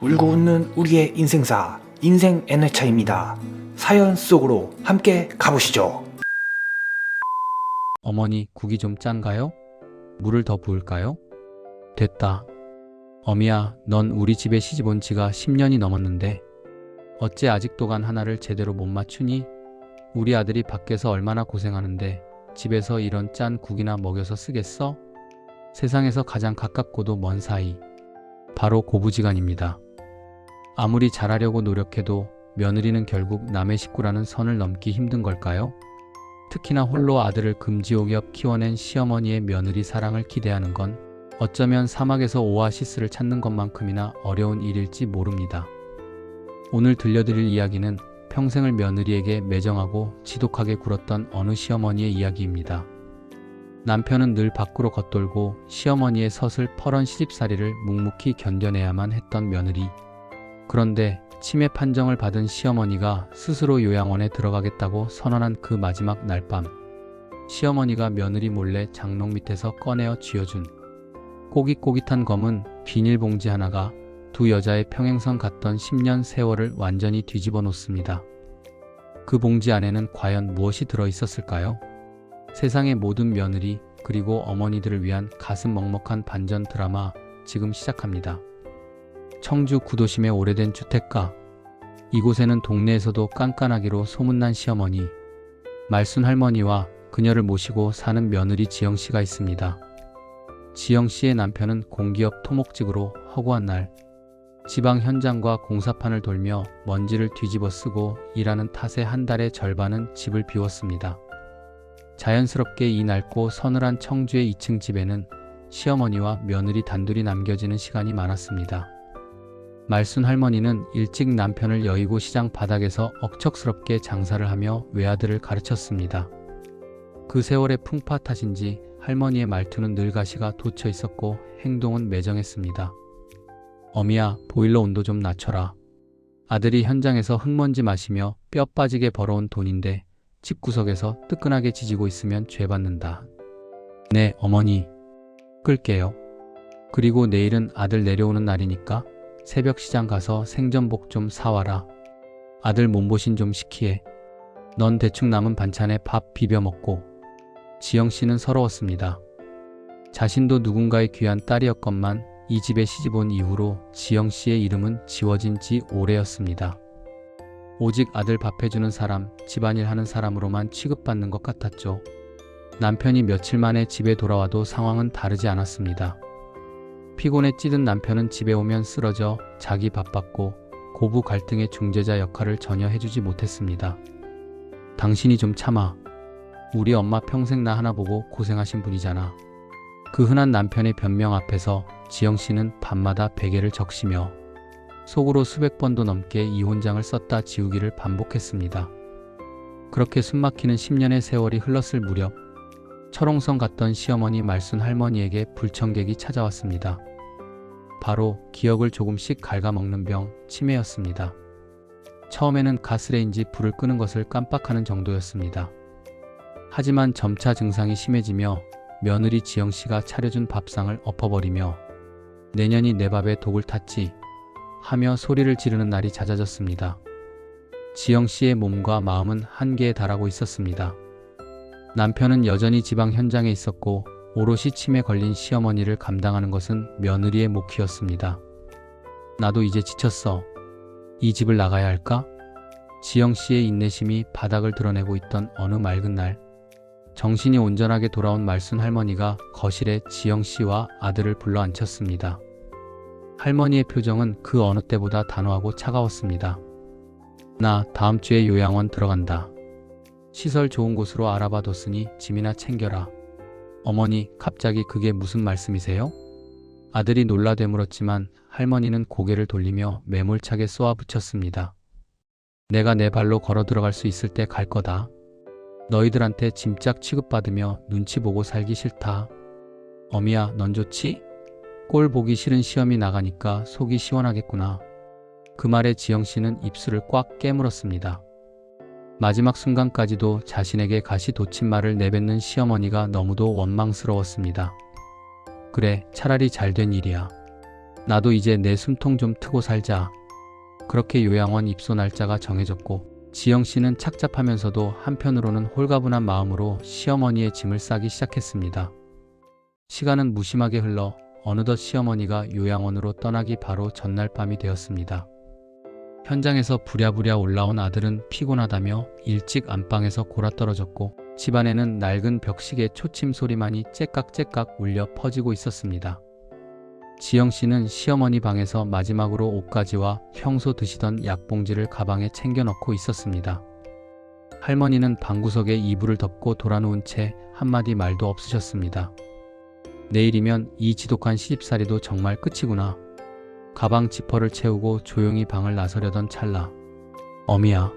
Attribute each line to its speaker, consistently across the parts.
Speaker 1: 울고 웃는 우리의 인생사 인생 N회차입니다. 사연 속으로 함께 가보시죠.
Speaker 2: 어머니, 국이 좀 짠가요? 물을 더 부을까요? 됐다. 어미야, 넌 우리 집에 시집 온 지가 10년이 넘었는데 어째 아직도 간 하나를 제대로 못 맞추니? 우리 아들이 밖에서 얼마나 고생하는데 집에서 이런 짠 국이나 먹여서 쓰겠어? 세상에서 가장 가깝고도 먼 사이, 바로 고부지간입니다. 아무리 잘하려고 노력해도 며느리는 결국 남의 식구라는 선을 넘기 힘든 걸까요? 특히나 홀로 아들을 금지옥엽 키워낸 시어머니의 며느리 사랑을 기대하는 건 어쩌면 사막에서 오아시스를 찾는 것만큼이나 어려운 일일지 모릅니다. 오늘 들려드릴 이야기는 평생을 며느리에게 매정하고 지독하게 굴었던 어느 시어머니의 이야기입니다. 남편은 늘 밖으로 겉돌고 시어머니의 서슬퍼런 시집살이를 묵묵히 견뎌내야만 했던 며느리. 그런데 치매 판정을 받은 시어머니가 스스로 요양원에 들어가겠다고 선언한 그 마지막 날밤, 시어머니가 며느리 몰래 장롱 밑에서 꺼내어 쥐어준 꼬깃꼬깃한 검은 비닐봉지 하나가 두 여자의 평행선 같던 10년 세월을 완전히 뒤집어 놓습니다. 그 봉지 안에는 과연 무엇이 들어 있었을까요? 세상의 모든 며느리 그리고 어머니들을 위한 가슴 먹먹한 반전 드라마 지금 시작합니다. 청주 구도심의 오래된 주택가. 이곳에는 동네에서도 깐깐하기로 소문난 시어머니, 말순 할머니와 그녀를 모시고 사는 며느리 지영씨가 있습니다. 지영씨의 남편은 공기업 토목직으로 허구한 날, 지방 현장과 공사판을 돌며 먼지를 뒤집어 쓰고 일하는 탓에 한 달의 절반은 집을 비웠습니다. 자연스럽게 이 낡고 서늘한 청주의 2층 집에는 시어머니와 며느리 단둘이 남겨지는 시간이 많았습니다. 말순 할머니는 일찍 남편을 여의고 시장 바닥에서 억척스럽게 장사를 하며 외아들을 가르쳤습니다. 그 세월의 풍파 탓인지 할머니의 말투는 늙가시가 돋쳐 있었고 행동은 매정했습니다. 어미야, 보일러 온도 좀 낮춰라. 아들이 현장에서 흙먼지 마시며 뼈 빠지게 벌어온 돈인데 집구석에서 뜨끈하게 지지고 있으면 죄받는다. 네, 어머니. 끌게요. 그리고 내일은 아들 내려오는 날이니까 새벽 시장 가서 생전복 좀 사와라. 아들 몸보신 좀 시키에. 넌 대충 남은 반찬에 밥 비벼 먹고. 지영씨는 서러웠습니다. 자신도 누군가의 귀한 딸이었건만 이 집에 시집 온 이후로 지영씨의 이름은 지워진 지 오래였습니다. 오직 아들 밥 해주는 사람, 집안일 하는 사람으로만 취급받는 것 같았죠. 남편이 며칠 만에 집에 돌아와도 상황은 다르지 않았습니다. 피곤에 찌든 남편은 집에 오면 쓰러져 자기 바빴고 고부 갈등의 중재자 역할을 전혀 해주지 못했습니다. 당신이 좀 참아. 우리 엄마 평생 나 하나 보고 고생하신 분이잖아. 그 흔한 남편의 변명 앞에서 지영씨는 밤마다 베개를 적시며 속으로 수백 번도 넘게 이혼장을 썼다 지우기를 반복했습니다. 그렇게 숨막히는 10년의 세월이 흘렀을 무렵 철옹성 같던 시어머니 말순 할머니에게 불청객이 찾아왔습니다. 바로 기억을 조금씩 갉아먹는 병, 치매였습니다. 처음에는 가스레인지 불을 끄는 것을 깜빡하는 정도였습니다. 하지만 점차 증상이 심해지며 며느리 지영씨가 차려준 밥상을 엎어버리며 내년이 내 밥에 독을 탔지 하며 소리를 지르는 날이 잦아졌습니다. 지영씨의 몸과 마음은 한계에 달하고 있었습니다. 남편은 여전히 지방 현장에 있었고 오롯이 치매 걸린 시어머니를 감당하는 것은 며느리의 몫이었습니다. 나도 이제 지쳤어. 이 집을 나가야 할까? 지영씨의 인내심이 바닥을 드러내고 있던 어느 맑은 날, 정신이 온전하게 돌아온 말순 할머니가 거실에 지영씨와 아들을 불러 앉혔습니다. 할머니의 표정은 그 어느 때보다 단호하고 차가웠습니다. 나 다음 주에 요양원 들어간다. 시설 좋은 곳으로 알아봐 뒀으니 짐이나 챙겨라. 어머니, 갑자기 그게 무슨 말씀이세요? 아들이 놀라 되물었지만 할머니는 고개를 돌리며 매몰차게 쏘아붙였습니다. 내가 내 발로 걸어 들어갈 수 있을 때 갈 거다. 너희들한테 짐짝 취급받으며 눈치 보고 살기 싫다. 어미야, 넌 좋지? 꼴 보기 싫은 시험이 나가니까 속이 시원하겠구나. 그 말에 지영씨는 입술을 꽉 깨물었습니다. 마지막 순간까지도 자신에게 가시 돋친 말을 내뱉는 시어머니가 너무도 원망스러웠습니다. 그래, 차라리 잘된 일이야. 나도 이제 내 숨통 좀 트고 살자. 그렇게 요양원 입소 날짜가 정해졌고 지영 씨는 착잡하면서도 한편으로는 홀가분한 마음으로 시어머니의 짐을 싸기 시작했습니다. 시간은 무심하게 흘러 어느덧 시어머니가 요양원으로 떠나기 바로 전날 밤이 되었습니다. 현장에서 부랴부랴 올라온 아들은 피곤하다며 일찍 안방에서 골아떨어졌고 집안에는 낡은 벽시계 초침 소리만이 째깍째깍 울려 퍼지고 있었습니다. 지영 씨는 시어머니 방에서 마지막으로 옷가지와 평소 드시던 약봉지를 가방에 챙겨 넣고 있었습니다. 할머니는 방구석에 이불을 덮고 돌아누운 채 한마디 말도 없으셨습니다. 내일이면 이 지독한 시집살이도 정말 끝이구나. 가방 지퍼를 채우고 조용히 방을 나서려던 찰나 어미야.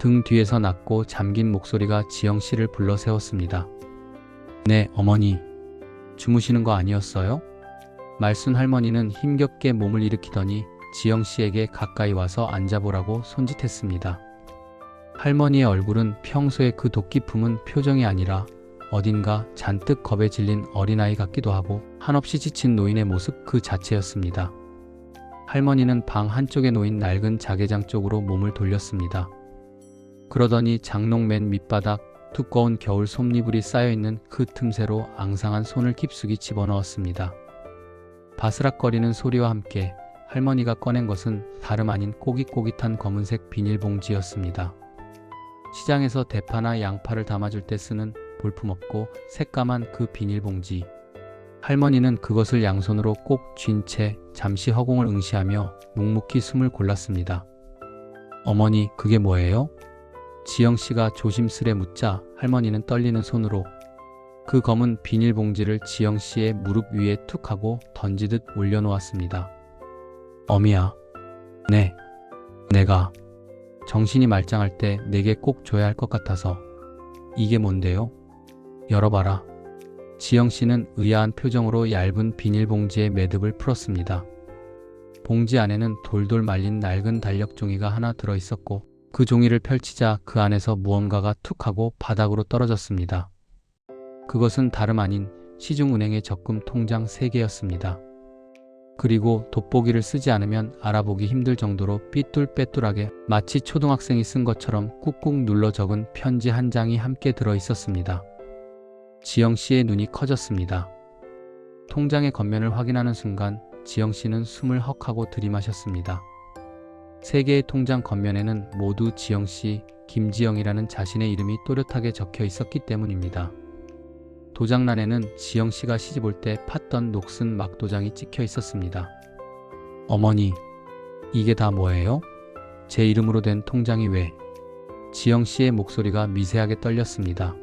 Speaker 2: 등 뒤에서 낮고 잠긴 목소리가 지영 씨를 불러 세웠습니다. 네, 어머니. 주무시는 거 아니었어요? 말순 할머니는 힘겹게 몸을 일으키더니 지영 씨에게 가까이 와서 앉아보라고 손짓했습니다. 할머니의 얼굴은 평소의 그 도끼 품은 표정이 아니라 어딘가 잔뜩 겁에 질린 어린아이 같기도 하고 한없이 지친 노인의 모습 그 자체였습니다. 할머니는 방 한쪽에 놓인 낡은 자개장 쪽으로 몸을 돌렸습니다. 그러더니 장롱 맨 밑바닥 두꺼운 겨울 솜니불이 쌓여있는 그 틈새로 앙상한 손을 깊숙이 집어넣었습니다. 바스락거리는 소리와 함께 할머니가 꺼낸 것은 다름 아닌 꼬깃꼬깃한 검은색 비닐봉지였습니다. 시장에서 대파나 양파를 담아줄 때 쓰는 볼품없고 새까만 그 비닐봉지. 할머니는 그것을 양손으로 꼭 쥔 채 잠시 허공을 응시하며 묵묵히 숨을 골랐습니다. 어머니, 그게 뭐예요? 지영 씨가 조심스레 묻자 할머니는 떨리는 손으로 그 검은 비닐봉지를 지영 씨의 무릎 위에 툭 하고 던지듯 올려놓았습니다. 어미야. 네. 내가 정신이 말짱할 때 내게 꼭 줘야 할 것 같아서. 이게 뭔데요? 열어봐라. 지영 씨는 의아한 표정으로 얇은 비닐봉지의 매듭을 풀었습니다. 봉지 안에는 돌돌 말린 낡은 달력 종이가 하나 들어있었고 그 종이를 펼치자 그 안에서 무언가가 툭 하고 바닥으로 떨어졌습니다. 그것은 다름 아닌 시중은행의 적금 통장 3개였습니다. 그리고 돋보기를 쓰지 않으면 알아보기 힘들 정도로 삐뚤빼뚤하게 마치 초등학생이 쓴 것처럼 꾹꾹 눌러 적은 편지 한 장이 함께 들어 있었습니다. 지영 씨의 눈이 커졌습니다. 통장의 겉면을 확인하는 순간 지영 씨는 숨을 헉하고 들이마셨습니다. 3개의 통장 겉면에는 모두 지영 씨, 김지영이라는 자신의 이름이 또렷하게 적혀 있었기 때문입니다. 도장란에는 지영 씨가 시집 올 때 팠던 녹슨 막도장이 찍혀 있었습니다. 어머니, 이게 다 뭐예요? 제 이름으로 된 통장이 왜? 지영 씨의 목소리가 미세하게 떨렸습니다.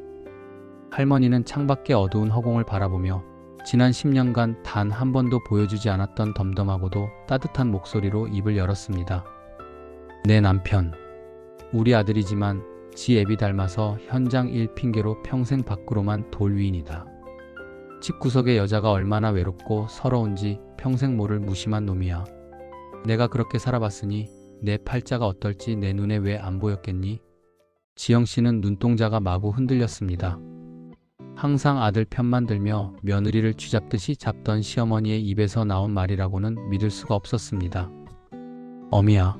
Speaker 2: 할머니는 창밖의 어두운 허공을 바라보며 지난 10년간 단 한 번도 보여주지 않았던 덤덤하고도 따뜻한 목소리로 입을 열었습니다. 내 남편, 우리 아들이지만 지 애비 닮아서 현장 일 핑계로 평생 밖으로만 돌 위인이다. 집구석의 여자가 얼마나 외롭고 서러운지 평생 모를 무심한 놈이야. 내가 그렇게 살아봤으니 내 팔자가 어떨지 내 눈에 왜 안 보였겠니? 지영 씨는 눈동자가 마구 흔들렸습니다. 항상 아들 편만 들며 며느리를 쥐잡듯이 잡던 시어머니의 입에서 나온 말이라고는 믿을 수가 없었습니다. 어미야,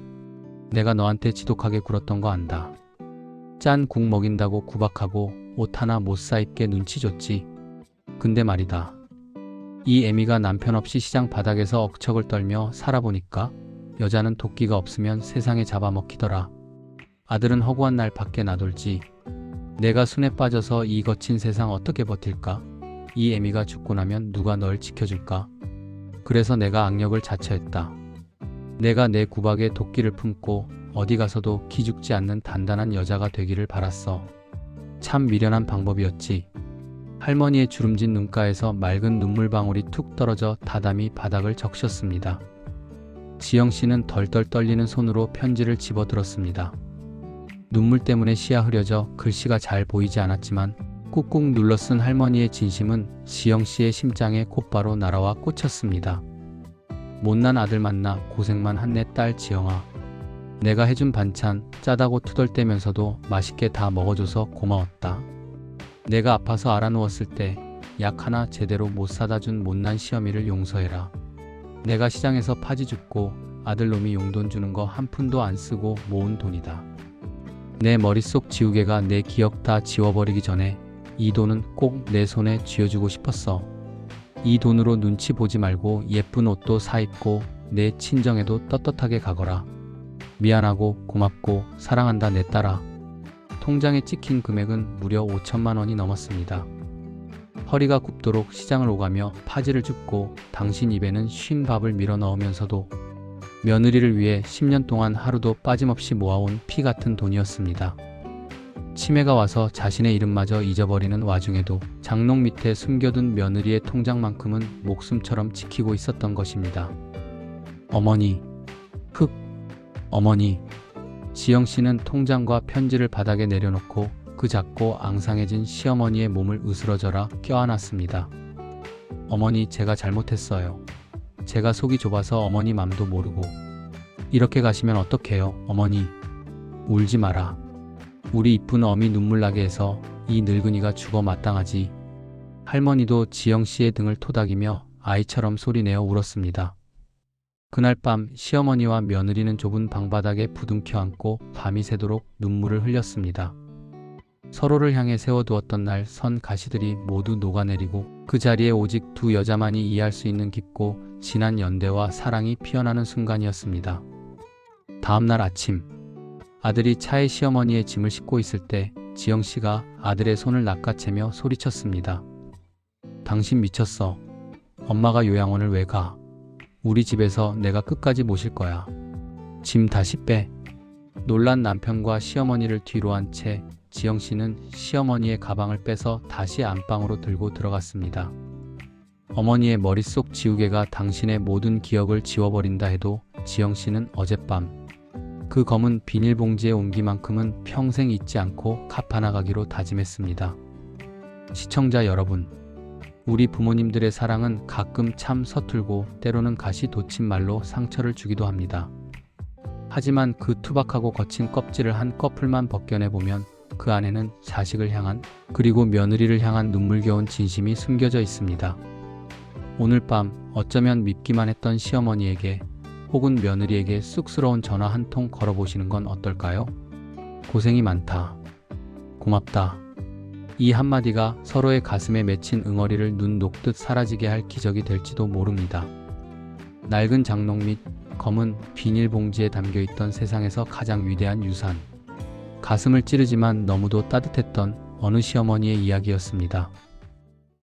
Speaker 2: 내가 너한테 지독하게 굴었던 거 안다. 짠 국 먹인다고 구박하고 옷 하나 못 사입게 눈치 줬지. 근데 말이다. 이 애미가 남편 없이 시장 바닥에서 억척을 떨며 살아보니까 여자는 도끼가 없으면 세상에 잡아먹히더라. 아들은 허구한 날 밖에 나돌지. 내가 순에 빠져서 이 거친 세상 어떻게 버틸까? 이 애미가 죽고 나면 누가 널 지켜줄까? 그래서 내가 악력을 자처했다. 내가 내 구박에 도끼를 품고 어디 가서도 기죽지 않는 단단한 여자가 되기를 바랐어. 참 미련한 방법이었지. 할머니의 주름진 눈가에서 맑은 눈물방울이 툭 떨어져 다담이 바닥을 적셨습니다. 지영 씨는 덜덜 떨리는 손으로 편지를 집어들었습니다. 눈물 때문에 시야 흐려져 글씨가 잘 보이지 않았지만 꾹꾹 눌러 쓴 할머니의 진심은 지영 씨의 심장에 곧바로 날아와 꽂혔습니다. 못난 아들 만나 고생만 한 내 딸 지영아. 내가 해준 반찬 짜다고 투덜대면서도 맛있게 다 먹어줘서 고마웠다. 내가 아파서 알아누웠을 때 약 하나 제대로 못 사다 준 못난 시어미를 용서해라. 내가 시장에서 파지 줍고 아들놈이 용돈 주는 거 한 푼도 안 쓰고 모은 돈이다. 내 머릿속 지우개가 내 기억 다 지워버리기 전에 이 돈은 꼭 내 손에 쥐어주고 싶었어. 이 돈으로 눈치 보지 말고 예쁜 옷도 사입고 내 친정에도 떳떳하게 가거라. 미안하고 고맙고 사랑한다 내 딸아. 통장에 찍힌 금액은 무려 5천만 원이 넘었습니다. 허리가 굽도록 시장을 오가며 파지를 줍고 당신 입에는 쉰 밥을 밀어 넣으면서도 며느리를 위해 10년 동안 하루도 빠짐없이 모아온 피 같은 돈이었습니다. 치매가 와서 자신의 이름마저 잊어버리는 와중에도 장롱 밑에 숨겨둔 며느리의 통장만큼은 목숨처럼 지키고 있었던 것입니다. 어머니, 어머니. 지영씨는 통장과 편지를 바닥에 내려놓고 그 작고 앙상해진 시어머니의 몸을 으스러져라 껴안았습니다. 어머니, 제가 잘못했어요. 제가 속이 좁아서 어머니 맘도 모르고. 이렇게 가시면 어떡해요, 어머니. 울지 마라. 우리 이쁜 어미 눈물 나게 해서 이 늙은이가 죽어 마땅하지. 할머니도 지영씨의 등을 토닥이며 아이처럼 소리내어 울었습니다. 그날 밤 시어머니와 며느리는 좁은 방바닥에 부둥켜 안고 밤이 새도록 눈물을 흘렸습니다. 서로를 향해 세워두었던 날 선 가시들이 모두 녹아내리고 그 자리에 오직 두 여자만이 이해할 수 있는 깊고 진한 연대와 사랑이 피어나는 순간이었습니다. 다음날 아침, 아들이 차에 시어머니의 짐을 싣고 있을 때 지영씨가 아들의 손을 낚아채며 소리쳤습니다. 당신 미쳤어. 엄마가 요양원을 왜 가? 우리 집에서 내가 끝까지 모실 거야. 짐 다시 빼. 놀란 남편과 시어머니를 뒤로 한 채 지영씨는 시어머니의 가방을 빼서 다시 안방으로 들고 들어갔습니다. 어머니의 머릿속 지우개가 당신의 모든 기억을 지워버린다 해도 지영씨는 어젯밤 그 검은 비닐봉지의 온기만큼은 평생 잊지 않고 갚아나가기로 다짐했습니다. 시청자 여러분, 우리 부모님들의 사랑은 가끔 참 서툴고 때로는 가시 돋친 말로 상처를 주기도 합니다. 하지만 그 투박하고 거친 껍질을 한 꺼풀만 벗겨내보면 그 안에는 자식을 향한 그리고 며느리를 향한 눈물겨운 진심이 숨겨져 있습니다. 오늘 밤 어쩌면 밉기만 했던 시어머니에게 혹은 며느리에게 쑥스러운 전화 한 통 걸어보시는 건 어떨까요? 고생이 많다. 고맙다. 이 한마디가 서로의 가슴에 맺힌 응어리를 눈 녹듯 사라지게 할 기적이 될지도 모릅니다. 낡은 장롱 및 검은 비닐봉지에 담겨있던 세상에서 가장 위대한 유산. 가슴을 찌르지만 너무도 따뜻했던 어느 시어머니의 이야기였습니다.